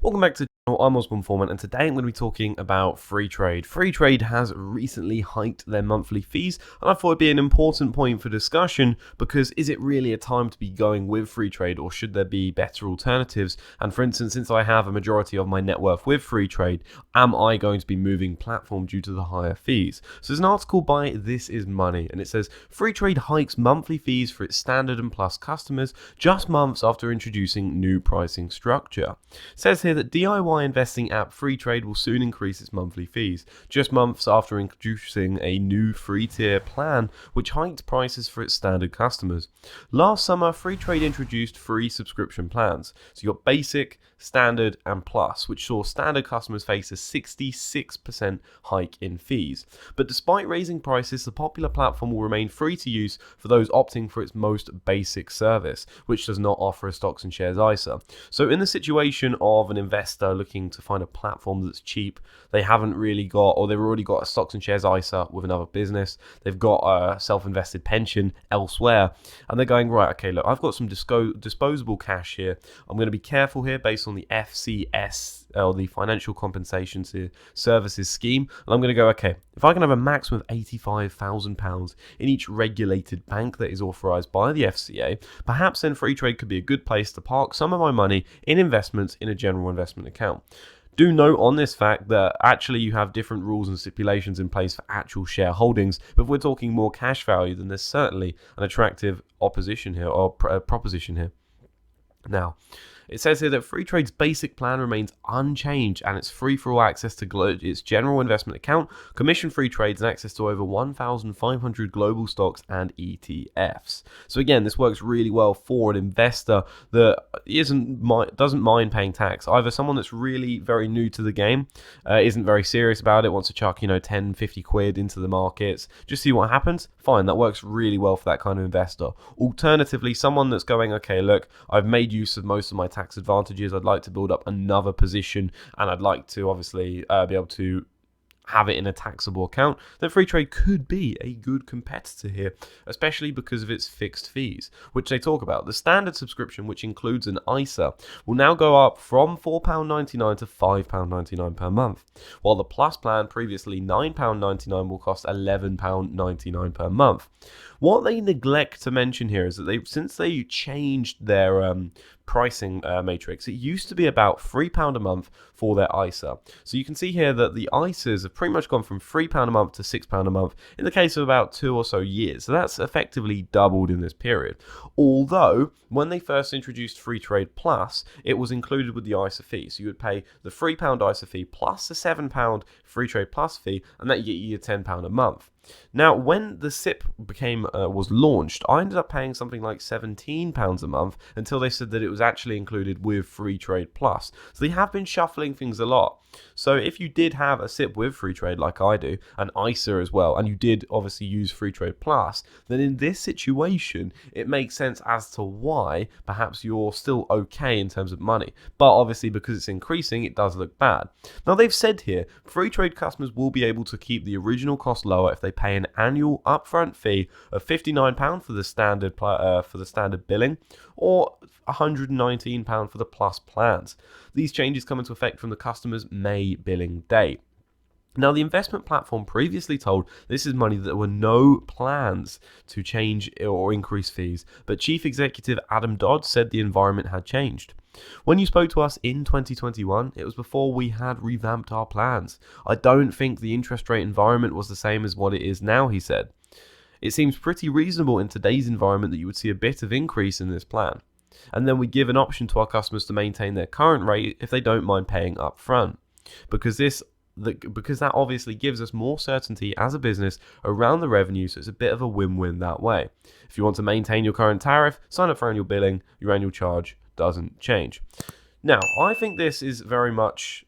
Welcome back to the channel. I'm Ozbourne Foreman, and today I'm going to be talking about Freetrade. Freetrade has recently hiked their monthly fees, and I thought it'd be an important point for discussion because is it really a time to be going with Freetrade, or should there be better alternatives? And for instance, since I have a majority of my net worth with Freetrade, am I going to be moving platform due to the higher fees? So there's an article by This Is Money, and it says Freetrade hikes monthly fees for its standard and plus customers just months after introducing new pricing structure. It says here that DIY investing app Freetrade will soon increase its monthly fees, just months after introducing a new free tier plan which hiked prices for its standard customers. Last summer, Freetrade introduced free subscription plans. So you got basic, standard and plus, which saw standard customers face a 66% hike in fees. But despite raising prices, the popular platform will remain free to use for those opting for its most basic service, which does not offer a stocks and shares ISA. So in the situation of an investor looking to find a platform that's cheap, they haven't really got, or they've already got a stocks and shares ISA with another business, they've got a self-invested pension elsewhere, and they're going, right, okay, look, I've got some disposable cash here. I'm going to be careful here based on the FCS, or the Financial Compensation Services Scheme, and I'm going to go, okay, if I can have a maximum of £85,000 in each regulated bank that is authorised by the FCA, perhaps then Freetrade could be a good place to park some of my money in investments in a general investment account. Do note on this fact that actually you have different rules and stipulations in place for actual shareholdings, but if we're talking more cash value, then there's certainly an attractive opposition here, or proposition here. Now, it says here that Freetrade's basic plan remains unchanged and it's free for all access to its general investment account, commission-free trades and access to over 1,500 global stocks and ETFs. So again, this works really well for an investor that doesn't mind paying tax. Either someone that's really very new to the game, isn't very serious about it, wants to chuck 10, 50 quid into the markets, just see what happens, fine, that works really well for that kind of investor. Alternatively, someone that's going, okay, look, I've made use of most of my tax advantages, I'd like to build up another position, and I'd like to obviously be able to have it in a taxable account, then Freetrade could be a good competitor here, especially because of its fixed fees, which they talk about. The standard subscription, which includes an ISA, will now go up from £4.99 to £5.99 per month, while the Plus plan, previously £9.99, will cost £11.99 per month. What they neglect to mention here is that since they changed their pricing matrix, it used to be about £3 a month for their ISA. So you can see here that the ISAs have pretty much gone from £3 a month to £6 a month in the case of about 2 or so years. So that's effectively doubled in this period. Although, when they first introduced Freetrade Plus, it was included with the ISA fee. So you would pay the £3 ISA fee plus the £7 Freetrade Plus fee, and that get you your £10 a month. Now, when the SIP was launched, I ended up paying something like £17 a month until they said that it was actually included with Freetrade Plus. So they have been shuffling things a lot. So if you did have a SIP with Freetrade like I do, an ISA as well, and you did obviously use Freetrade Plus, then in this situation, it makes sense as to why perhaps you're still okay in terms of money. But obviously because it's increasing, it does look bad. Now they've said here, Freetrade customers will be able to keep the original cost lower if they pay an annual upfront fee of £59 for the standard billing, or £119 for the Plus plans. These changes come into effect from the customer's May billing date. Now, the investment platform previously told This Is Money that there were no plans to change or increase fees, but Chief Executive Adam Dodd said the environment had changed. When you spoke to us in 2021, it was before we had revamped our plans. I don't think the interest rate environment was the same as what it is now, he said. It seems pretty reasonable in today's environment that you would see a bit of increase in this plan. And then we give an option to our customers to maintain their current rate if they don't mind paying up front. Because that obviously gives us more certainty as a business around the revenue, so it's a bit of a win-win that way. If you want to maintain your current tariff, sign up for annual billing, your annual charge doesn't change. Now, I think this is very much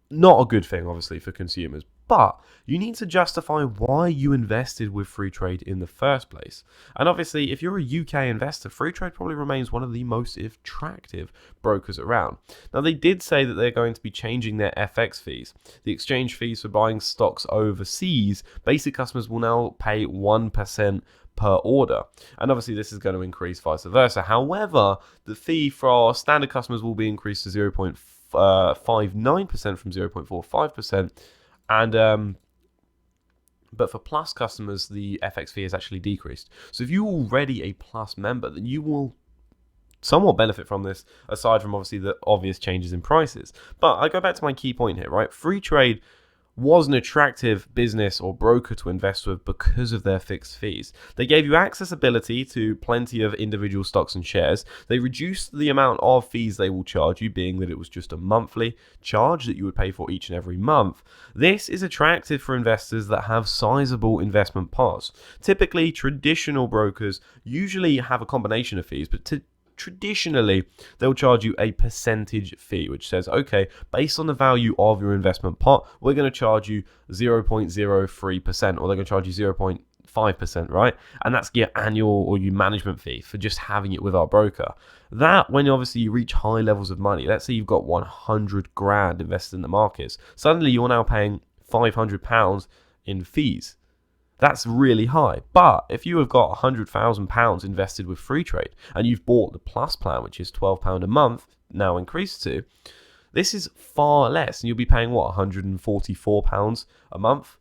not a good thing, obviously, for consumers, but you need to justify why you invested with Freetrade in the first place. And obviously, if you're a UK investor, Freetrade probably remains one of the most attractive brokers around. Now, they did say that they're going to be changing their FX fees. The exchange fees for buying stocks overseas, basic customers will now pay 1% per order, and obviously this is going to increase vice versa. However, the fee for standard customers will be increased to 0.5 0.59% from 0.45%, and but for Plus customers, the FX fee is actually decreased. So if you're already a Plus member, then you will somewhat benefit from this, aside from obviously the obvious changes in prices. But I go back to my key point here, right? Freetrade was an attractive business or broker to invest with because of their fixed fees. They gave you accessibility to plenty of individual stocks and shares. They reduced the amount of fees they will charge you, being that it was just a monthly charge that you would pay for each and every month. This is attractive for investors that have sizable investment pots. Typically, traditional brokers usually have a combination of fees, but traditionally, they'll charge you a percentage fee, which says, okay, based on the value of your investment pot, we're going to charge you 0.03%, or they're going to charge you 0.5%, right? And that's your annual or your management fee for just having it with our broker. That, when obviously you reach high levels of money, let's say you've got 100 grand invested in the markets, suddenly you're now paying £500 in fees. That's really high. But if you have got £100,000 invested with Freetrade and you've bought the Plus plan, which is £12 a month, now increased to, this is far less. And you'll be paying, what, £144 a month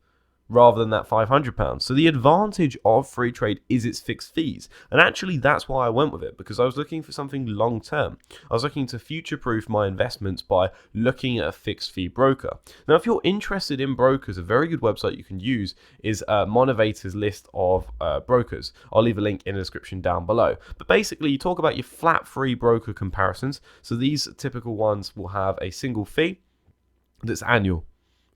rather than that £500. So the advantage of Freetrade is its fixed fees. And actually, that's why I went with it, because I was looking for something long term. I was looking to future-proof my investments by looking at a fixed fee broker. Now, if you're interested in brokers, a very good website you can use is Motivator's list of brokers. I'll leave a link in the description down below. But basically, you talk about your flat-free broker comparisons. So these typical ones will have a single fee that's annual.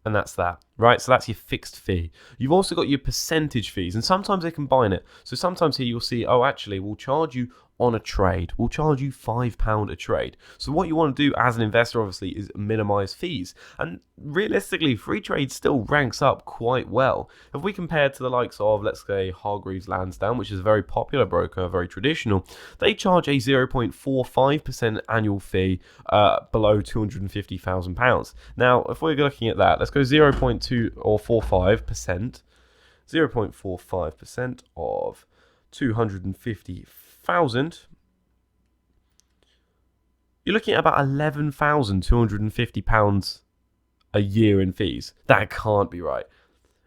And that's that, right? So that's your fixed fee. You've also got your percentage fees, and sometimes they combine it. So sometimes here you'll see, oh, actually, we'll charge you on a trade. We'll charge you £5 a trade. So what you want to do as an investor, obviously, is minimize fees. And realistically, Freetrade still ranks up quite well. If we compare to the likes of, let's say, Hargreaves Lansdown, which is a very popular broker, very traditional, they charge a 0.45% annual fee below £250,000. Now, if we're looking at that, let's go 0.2 or 45%. 0.45% of 250,000, you're looking at about £11,250 a year in fees. That can't be right.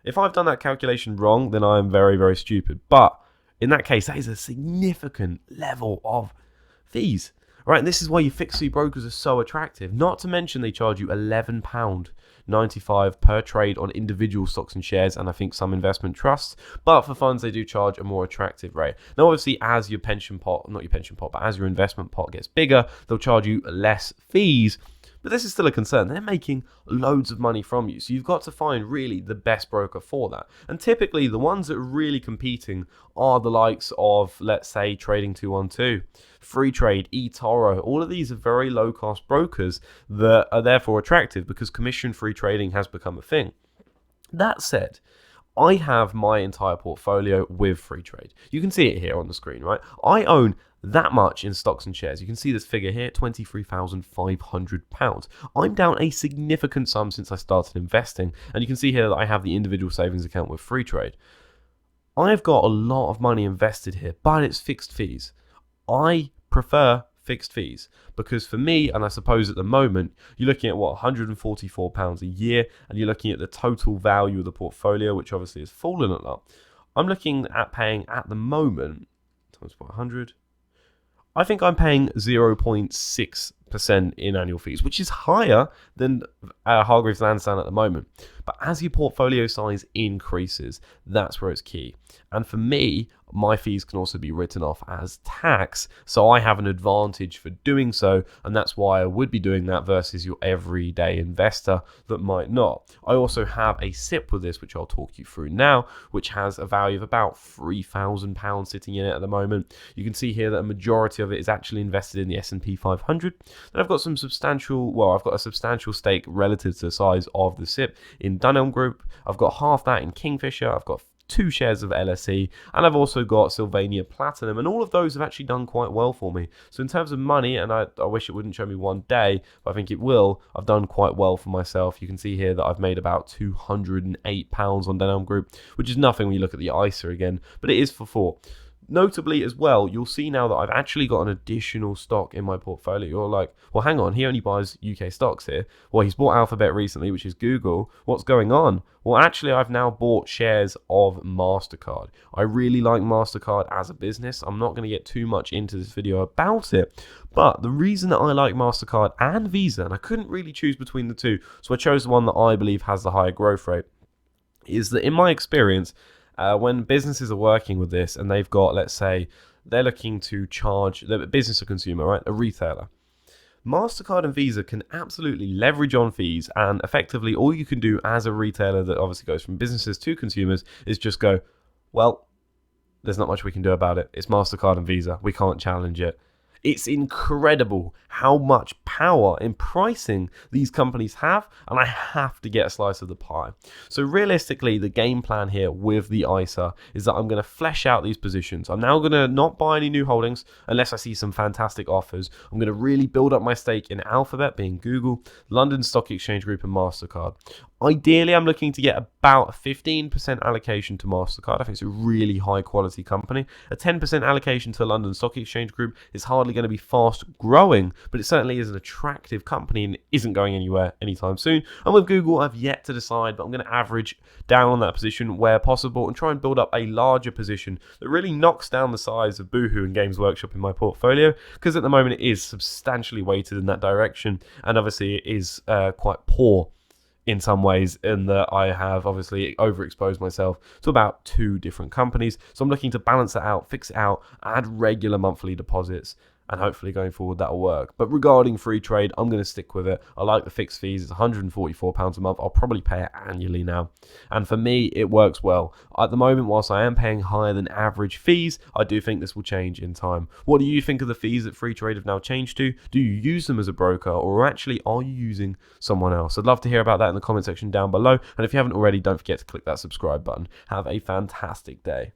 If I've done that calculation wrong, then I am very, very stupid. But in that case, that is a significant level of fees, right? And this is why your fixed fee brokers are so attractive. Not to mention they charge you £11.95 per trade on individual stocks and shares, and I think some investment trusts. But for funds, they do charge a more attractive rate. Now, obviously, as your pension pot, not your pension pot, but as your investment pot gets bigger, they'll charge you less fees. But this is still a concern. They're making loads of money from you. So you've got to find really the best broker for that. And typically the ones that are really competing are the likes of, let's say, Trading 212, Freetrade, eToro. All of these are very low cost brokers that are therefore attractive because commission-free trading has become a thing. That said, I have my entire portfolio with Freetrade. You can see it here on the screen, right? I own that much in stocks and shares. You can see this figure here, £23,500. I'm down a significant sum since I started investing, and you can see here that I have the individual savings account with Freetrade. I've got a lot of money invested here, but it's fixed fees. I prefer fixed fees because for me, and I suppose at the moment, you're looking at what, £144 a year, and you're looking at the total value of the portfolio, which obviously has fallen a lot. I'm looking at paying at the moment times by 100. I think I'm paying 0.6% in annual fees, which is higher than Hargreaves Lansdown at the moment. But as your portfolio size increases, that's where it's key. And for me, my fees can also be written off as tax, so I have an advantage for doing so, and that's why I would be doing that versus your everyday investor that might not. I also have a SIP with this, which I'll talk you through now, which has a value of about £3,000 sitting in it at the moment. You can see here that a majority of it is actually invested in the S&P 500. Then I've got a substantial stake relative to the size of the SIP in Dunelm Group. I've got half that in Kingfisher. I've got 2 shares of LSE, and I've also got Sylvania Platinum, and all of those have actually done quite well for me. So in terms of money, and I wish it wouldn't show me one day, but I think it will, I've done quite well for myself. You can see here that I've made about £208 on Dunelm Group, which is nothing when you look at the ISA again, but it is for 4. Notably as well, you'll see now that I've actually got an additional stock in my portfolio. You're like, well, hang on, he only buys UK stocks here. Well, he's bought Alphabet recently, which is Google. What's going on? Well, actually, I've now bought shares of MasterCard. I really like MasterCard as a business. I'm not going to get too much into this video about it, but the reason that I like MasterCard and Visa, and I couldn't really choose between the two, so I chose the one that I believe has the higher growth rate, is that in my experience, when businesses are working with this and they've got, let's say, they're looking to charge the business or consumer, right, a retailer, MasterCard and Visa can absolutely leverage on fees, and effectively all you can do as a retailer that obviously goes from businesses to consumers is just go, well, there's not much we can do about it. It's MasterCard and Visa. We can't challenge it. It's incredible how much power in pricing these companies have, and I have to get a slice of the pie. So realistically, the game plan here with the ISA is that I'm going to flesh out these positions. I'm now going to not buy any new holdings unless I see some fantastic offers. I'm going to really build up my stake in Alphabet, being Google, London Stock Exchange Group, and MasterCard. Ideally, I'm looking to get about a 15% allocation to MasterCard. I think it's a really high quality company. A 10% allocation to London Stock Exchange Group is hardly going to be fast growing, but it certainly is an attractive company and isn't going anywhere anytime soon. And with Google, I've yet to decide, but I'm going to average down on that position where possible and try and build up a larger position that really knocks down the size of Boohoo and Games Workshop in my portfolio, because at the moment it is substantially weighted in that direction, and obviously it is quite poor in some ways, in that I have obviously overexposed myself to about 2 different companies. So I'm looking to balance that out, fix it out, add regular monthly deposits, and hopefully going forward that'll work. But regarding Freetrade, I'm going to stick with it. I like the fixed fees. It's £144 a month. I'll probably pay it annually now. And for me, it works well. At the moment, whilst I am paying higher than average fees, I do think this will change in time. What do you think of the fees that Freetrade have now changed to? Do you use them as a broker, or actually are you using someone else? I'd love to hear about that in the comment section down below. And if you haven't already, don't forget to click that subscribe button. Have a fantastic day.